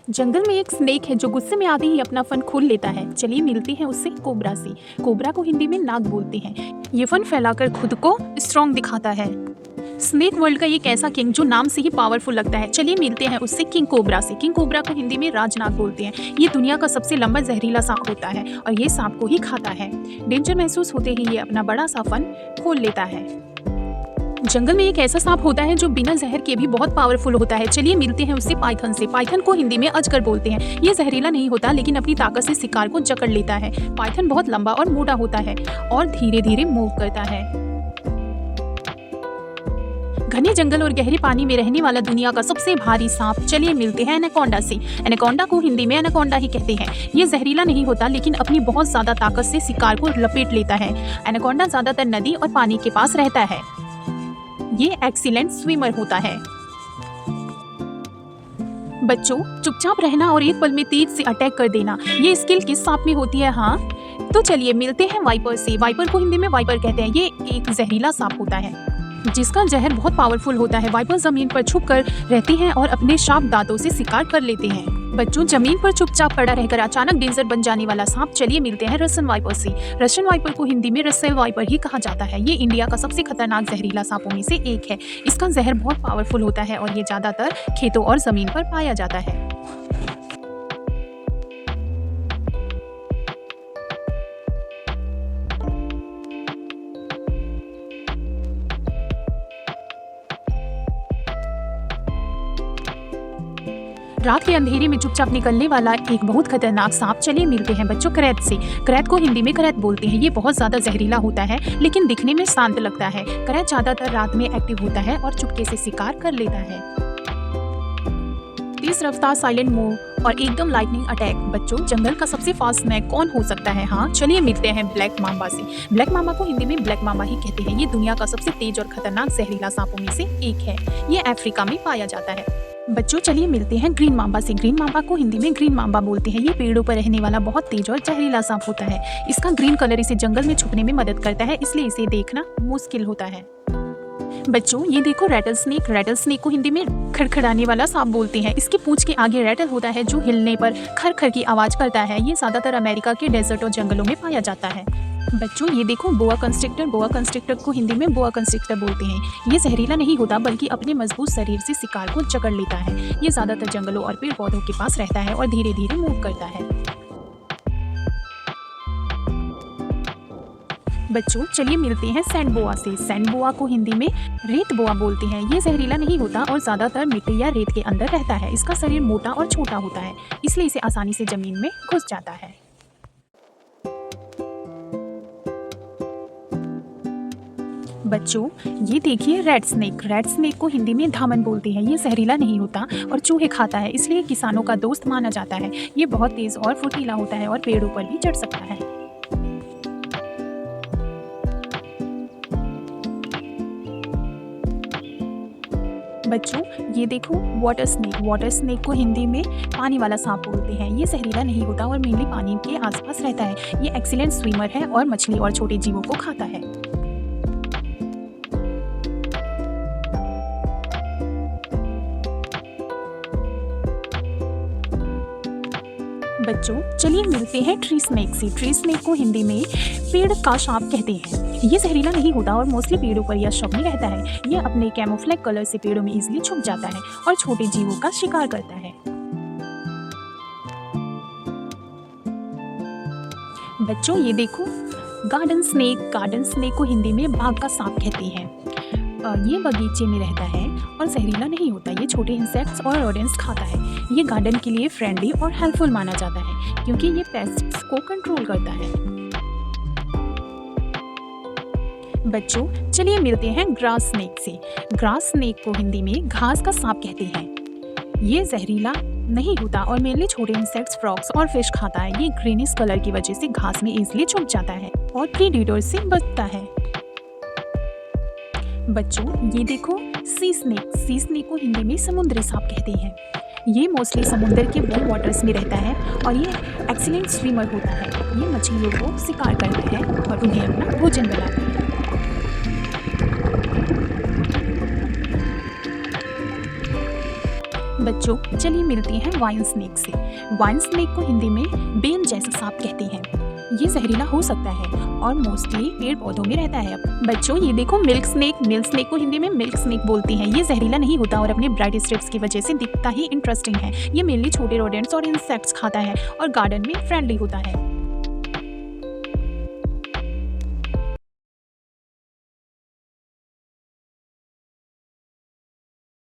जंगल में एक स्नेक है जो गुस्से में आते ही अपना फन खोल लेता है। चलिए मिलते हैं उससे कोबरा से। कोबरा को हिंदी में नाग बोलते हैं। ये फन फैलाकर खुद को स्ट्रॉन्ग दिखाता है। स्नेक वर्ल्ड का एक ऐसा किंग जो नाम से ही पावरफुल लगता है। चलिए मिलते हैं उससे किंग कोबरा से। किंग कोबरा को हिंदी में राजनाग बोलते हैं। ये दुनिया का सबसे लंबा जहरीला सांप होता है और ये सांप को ही खाता है। डेंजर महसूस होते ही ये अपना बड़ा सा फन खोल लेता है। जंगल में एक ऐसा सांप होता है जो बिना जहर के भी बहुत पावरफुल होता है। चलिए मिलते हैं उससे पाइथन से। पाइथन को हिंदी में अजगर बोलते हैं। ये जहरीला नहीं होता लेकिन अपनी ताकत से शिकार को जकड़ लेता है। पाइथन बहुत लंबा और मोटा होता है और धीरे धीरे मूव करता है। घने जंगल और गहरे पानी में रहने वाला दुनिया का सबसे भारी सांप। चलिए मिलते हैं एनाकोंडा से। एनाकोंडा को हिंदी में एनाकोंडा ही कहते हैं। ये जहरीला नहीं होता लेकिन अपनी बहुत ज्यादा ताकत से शिकार को लपेट लेता है। एनाकोंडा ज्यादातर नदी और पानी के पास रहता है। ये एक्सीलेंट स्विमर होता है। बच्चों, चुपचाप रहना और एक पल में तेज से अटैक कर देना, ये स्किल किस सांप में होती है? हाँ, तो चलिए मिलते हैं वाइपर से। वाइपर को हिंदी में वाइपर कहते हैं। ये एक जहरीला सांप होता है जिसका जहर बहुत पावरफुल होता है। वाइपर जमीन पर छुप कर रहते हैं और अपने शार्प दांतों से शिकार कर लेते हैं। बच्चों, जमीन पर चुपचाप पड़ा रहकर अचानक डेंजर बन जाने वाला सांप। चलिए मिलते हैं रशियन वाइपर से। रशियन वाइपर को हिंदी में रसेल वाइपर ही कहा जाता है। ये इंडिया का सबसे खतरनाक जहरीला सांपों में से एक है। इसका जहर बहुत पावरफुल होता है और ये ज्यादातर खेतों और जमीन पर पाया जाता है। रात के अंधेरे में चुपचाप निकलने वाला एक बहुत खतरनाक सांप। चलिए मिलते हैं बच्चों करैत से। करैत को हिंदी में करैत बोलते हैं। ये बहुत ज्यादा जहरीला होता है लेकिन दिखने में शांत लगता है। करैत ज्यादातर रात में एक्टिव होता है और चुपके से शिकार कर लेता है। तेज रफ्तार, साइलेंट मूव और एकदम लाइटनिंग अटैक। बच्चों, जंगल का सबसे फास्ट स्नेक कौन हो सकता है? हाँ, चलिए मिलते हैं ब्लैक मांबा से। ब्लैक मांबा को हिंदी में ब्लैक मांबा ही कहते हैं। ये दुनिया का सबसे तेज और खतरनाक जहरीला सांपों में से एक है। ये अफ्रीका में पाया जाता है। बच्चों, चलिए मिलते हैं ग्रीन मांबा से। ग्रीन मांबा को हिंदी में ग्रीन मांबा बोलते हैं। ये पेड़ों पर रहने वाला बहुत तेज और जहरीला सांप होता है। इसका ग्रीन कलर इसे जंगल में छुपने में मदद करता है, इसलिए इसे देखना मुश्किल होता है। बच्चों, ये देखो रैटल स्नेक। रैटल स्नेक को हिंदी में खड़खड़ाने वाला सांप बोलते हैं। इसकी पूंछ के आगे रैटल होता है जो हिलने पर खर खर की आवाज करता है। ये ज्यादातर अमेरिका के डेजर्ट और जंगलों में पाया जाता है। बच्चों, ये देखो बोआ कंस्ट्रिक्टर। बोआ कंस्ट्रिक्टर को हिंदी में बोआ कंस्ट्रिक्टर बोलते हैं। ये जहरीला नहीं होता बल्कि अपने मजबूत शरीर से शिकार को जकड़ लेता है। ये ज्यादातर जंगलों और पेड़ पौधों के पास रहता है और धीरे धीरे मूव करता है। बच्चों, चलिए मिलते हैं सैंड बोआ से। सैंड बोआ को हिंदी में रेत बोआ बोलते हैं। ये जहरीला नहीं होता और ज्यादातर मिट्टी या रेत के अंदर रहता है। इसका शरीर मोटा और छोटा होता है, इसलिए इसे आसानी से जमीन में घुस जाता है। बच्चों, ये देखिए रेड स्नेक। रेड स्नेक को हिंदी में धामन बोलते हैं। ये जहरीला नहीं होता और चूहे खाता है, इसलिए किसानों का दोस्त माना जाता है। ये बहुत तेज और फुर्तीला होता है और पेड़ों पर भी चढ़ सकता है। बच्चों, ये देखो वाटर स्नेक। वाटर स्नेक को हिंदी में पानी वाला सांप बोलते हैं। ये जहरीला नहीं होता और मेनली पानी के आसपास रहता है। ये एक्सीलेंट स्विमर है और मछली और छोटे जीवों को खाता है। बच्चों, चलिए मिलते हैं ट्री स्नेक से। ट्री स्नेक को हिंदी में पेड़ का सांप कहते हैं। ये जहरीला नहीं होता और मोस्टली पेड़ों पर या शव में रहता है। ये अपने कैमोफ्लेज कलर से पेड़ों में इजीली छुप जाता है और छोटे जीवों का शिकार करता है। बच्चों, ये देखो गार्डन स्नेक। गार्डन स्नेक को हिंदी में बाग का सांप कहते हैं। ये बगीचे में रहता है और जहरीला नहीं होता। ये छोटे इंसेक्ट्स और रोडेंट्स खाता है। ये गार्डन के लिए फ्रेंडली और हेल्पफुल माना जाता है क्योंकि ये पेस्ट्स को कंट्रोल करता है। बच्चों, चलिए मिलते हैं ग्रास स्नेक से। ग्रास स्नेक को हिंदी में घास का सांप कहते हैं। ये जहरीला नहीं होता और मेनली छोटे इंसेक्ट्स, फ्रॉग्स और फिश खाता है। ये ग्रीनिश कलर की वजह से घास में इजीली छुप जाता है और प्रीडेटर से बचता है। बच्चों, ये देखो सी स्नेक। सी स्नेक को हिंदी में समुद्री सांप कहते हैं। ये मोस्टली समुद्र के वार्म वाटर्स में रहता है और ये एक्सीलेंट स्विमर होता है। ये मछलियों को शिकार करता है और उन्हें अपना भोजन बनाता है। बच्चों चलिए मिलते हैं वाइन स्नेक से। वाइन स्नेक को हिंदी में बेल जैसा सांप कहते हैं। ये जहरीला हो सकता है और मोस्टली पेड़ पौधों में रहता है। बच्चों ये देखो मिल्क स्नेक को हिंदी में मिल्क स्नेक बोलते हैं। ये जहरीला नहीं होता और अपने ब्राइट स्ट्रिप्स की वजह से दिखता ही इंटरेस्टिंग है। ये मेनली छोटे रोडेंट्स और इंसेक्ट्स खाता है और गार्डन में फ्रेंडली होता है।